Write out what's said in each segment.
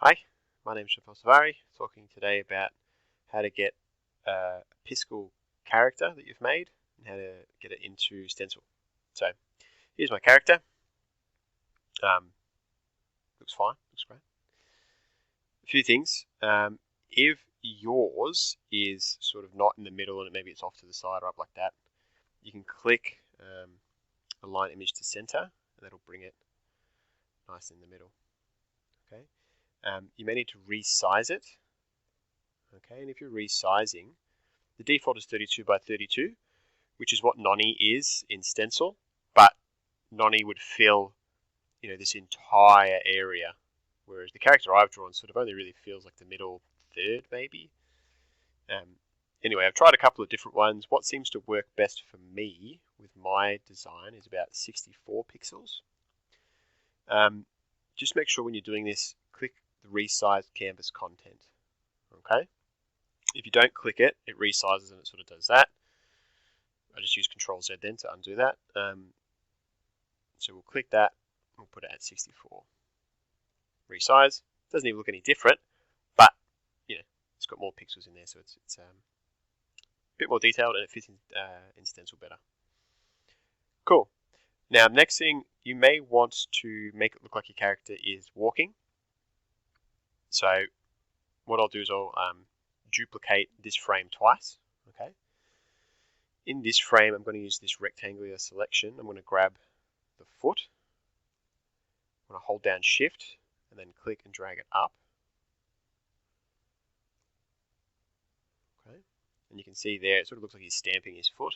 Hi, my name is Stencyl, talking today about how to get a PIskel character that you've made and how to get it into Stencyl. So here's my character. Looks fine, looks great. A few things. If yours is sort of not in the middle and maybe it's off to the side or up like that, you can click align image to center and that'll bring it nice in the middle. Okay. You may need to resize it. Okay, and if you're resizing, the default is 32 by 32, which is what Nonny is in Stencyl, but Nonny would fill, this entire area, whereas the character I've drawn sort of only really feels like the middle third, maybe. Anyway, I've tried a couple of different ones. What seems to work best for me with my design is about 64 pixels. Just make sure when you're doing this, click the resize canvas content. Okay. If you don't click it, it resizes and it sort of does that. I just use Control Z then to undo that. So we'll click that, we'll put it at 64. Resize, doesn't even look any different, but it's got more pixels in there, so it's a bit more detailed and it fits in Stencyl better. Cool. Now, next thing, you may want to make it look like your character is walking. So what I'll do is I'll duplicate this frame twice. Okay. In this frame, I'm going to use this rectangular selection. I'm going to grab the foot. I'm going to hold down Shift and then click and drag it up. Okay. And you can see there, it sort of looks like he's stamping his foot.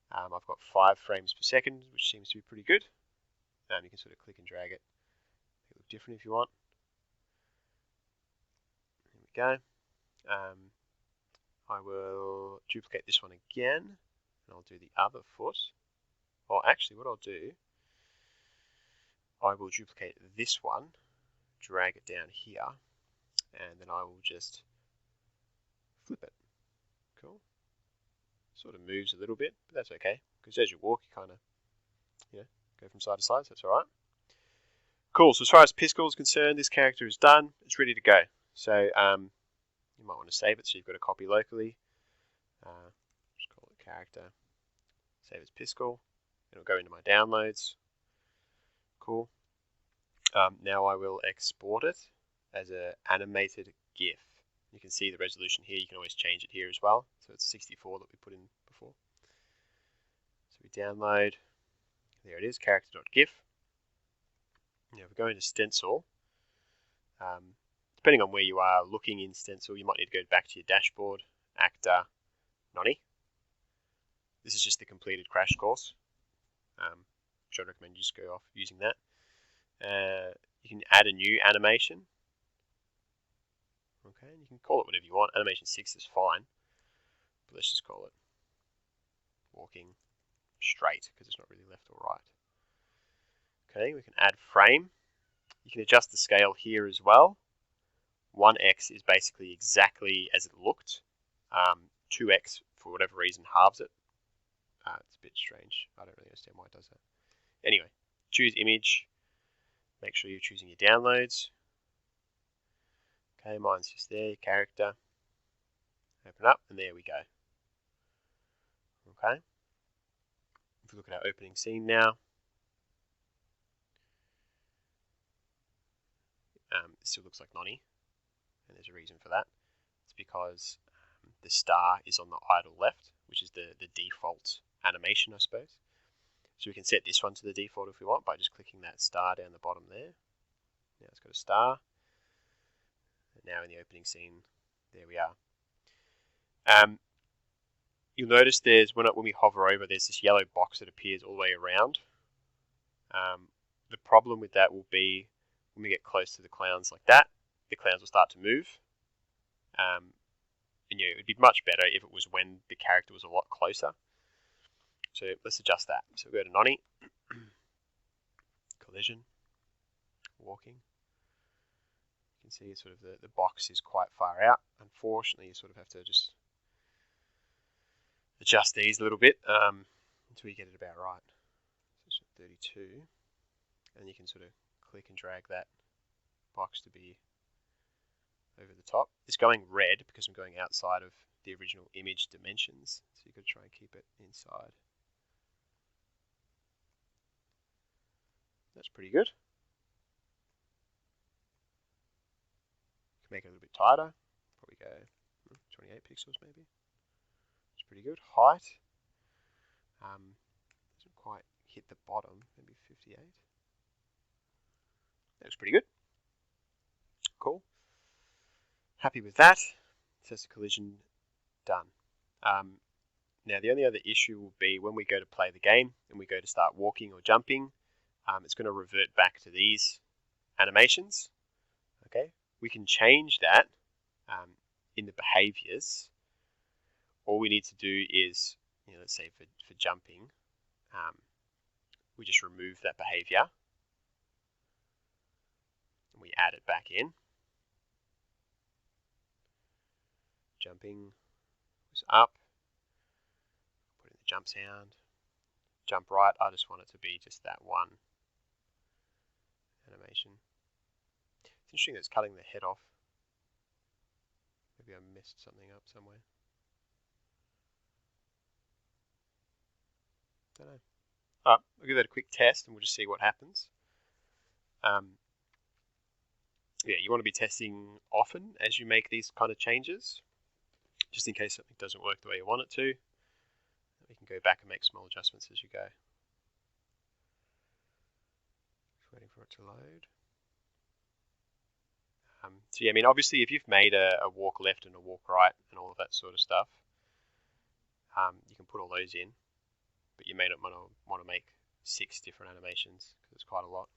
I've got 5 frames per second, which seems to be pretty good. You can sort of click and drag it. Make it look different if you want. There we go. I will duplicate this one again, and I'll do the other foot. Or actually, what I'll do, I will duplicate this one, drag it down here, and then I will just flip it. Cool. Sort of moves a little bit, but that's okay, because as you walk, you kind of, go from side to side, so that's all right. Cool, so as far as PIskel is concerned, this character is done. It's ready to go. So you might want to save it so you've got a copy locally. Just call it character. Save as PIskel. It'll go into my downloads. Cool. Now I will export it as an animated GIF. You can see the resolution here. You can always change it here as well. So it's 64 that we put in before. So we download. There it is, character.gif. Now if we go into Stencyl, depending on where you are looking in Stencyl, you might need to go back to your dashboard, actor, Nonny. This is just the completed crash course, which I'd recommend you just go off using that. You can add a new animation. Okay, and you can call it whatever you want. Animation 6 is fine, but let's just call it walking straight because it's not really left or right. Okay, we can add frame. You can adjust the scale here as well. 1x is basically exactly as it looked. 2x, for whatever reason, halves it. It's a bit strange. I don't really understand why it does that. Anyway, choose image. Make sure you're choosing your downloads. Okay, mine's just there, character. Open up, and there we go. Okay. If we look at our opening scene now, it still looks like Nonny, and there's a reason for that. It's because the star is on the idle left, which is the default animation, I suppose. So we can set this one to the default if we want by just clicking that star down the bottom there. Now it's got a star. And now in the opening scene, there we are. You'll notice there's when we hover over, there's this yellow box that appears all the way around. The problem with that will be when we get close to the clowns like that, the clowns will start to move. And it would be much better if it was when the character was a lot closer. So let's adjust that. So we'll go to Nonny, collision, walking. You can see sort of the box is quite far out. Unfortunately, you sort of have to just adjust these a little bit until you get it about right. So it's 32, and you can sort of click and drag that box to be over the top. It's going red because I'm going outside of the original image dimensions, so you've got to try and keep it inside. That's pretty good. Make it a little bit tighter. Probably go 28 pixels maybe. It's pretty good. Height. Doesn't quite hit the bottom. Maybe 58. That looks pretty good. Cool. Happy with that. Test the collision done. Now the only other issue will be when we go to play the game and we go to start walking or jumping, it's going to revert back to these animations. Okay, we can change that in the behaviors. All we need to do is, let's say for jumping, we just remove that behavior and we add it back in. Jumping was up. Put in the jump sound. Jump right. I just want it to be just that one animation. It's interesting that it's cutting the head off. Maybe I messed something up somewhere. Don't know. Alright, I'll give that a quick test and we'll just see what happens. Yeah, you want to be testing often as you make these kind of changes, just in case something doesn't work the way you want it to. We can go back and make small adjustments as you go. Just waiting for it to load. So yeah, I mean, obviously, if you've made a walk left and a walk right and all of that sort of stuff, you can put all those in, but you may not want to make 6 different animations because it's quite a lot.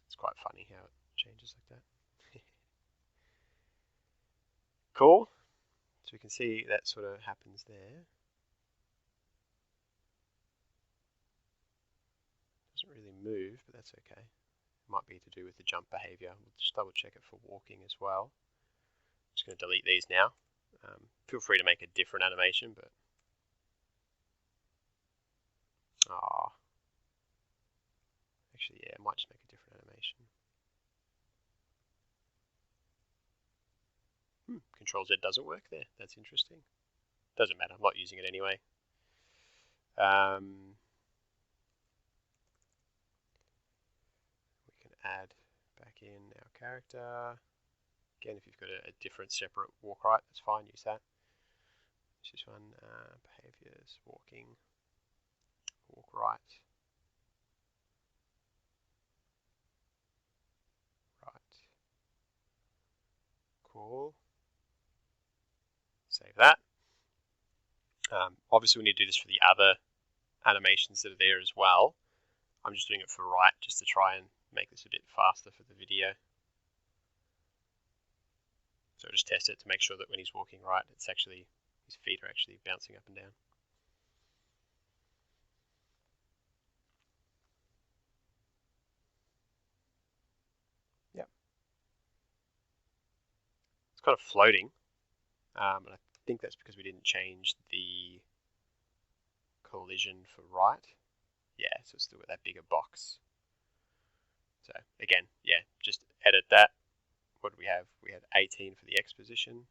It's quite funny how it changes like that. Cool. So we can see that sort of happens there. Doesn't really move, but that's okay. It might be to do with the jump behavior. We'll just double check it for walking as well. I'm just going to delete these now. Feel free to make a different animation, but actually, yeah, I might just make a different animation. Control Z doesn't work there. That's interesting. Doesn't matter. I'm not using it anyway. We can add back in our character. Again, if you've got a different separate walk right, that's fine. Use that. This one, behaviors, walking, walk right. Right. Cool. Save that. Obviously, we need to do this for the other animations that are there as well. I'm just doing it for right, just to try and make this a bit faster for the video. So just test it to make sure that when he's walking right, it's actually, his feet are actually bouncing up and down. Yep. It's kind of floating, and I think that's because we didn't change the collision for right. Yeah, so it's still with that bigger box. So again, yeah, just edit that. What do we have? We had 18 for the X position.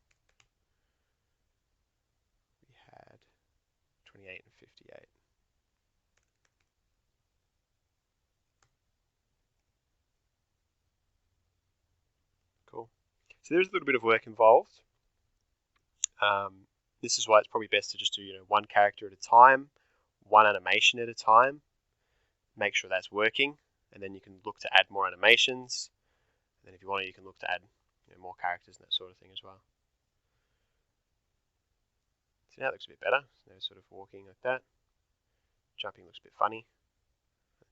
We had 28 and 58. Cool. So there's a little bit of work involved. This is why it's probably best to just do one character at a time, one animation at a time. Make sure that's working, and then you can look to add more animations. And then if you want to, you can look to add more characters and that sort of thing as well. So now it looks a bit better. So now sort of walking like that. Jumping looks a bit funny.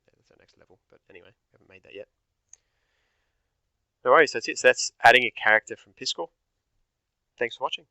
That's our next level, but anyway, we haven't made that yet. No worries, that's it. So that's adding a character from PIskel. Thanks for watching.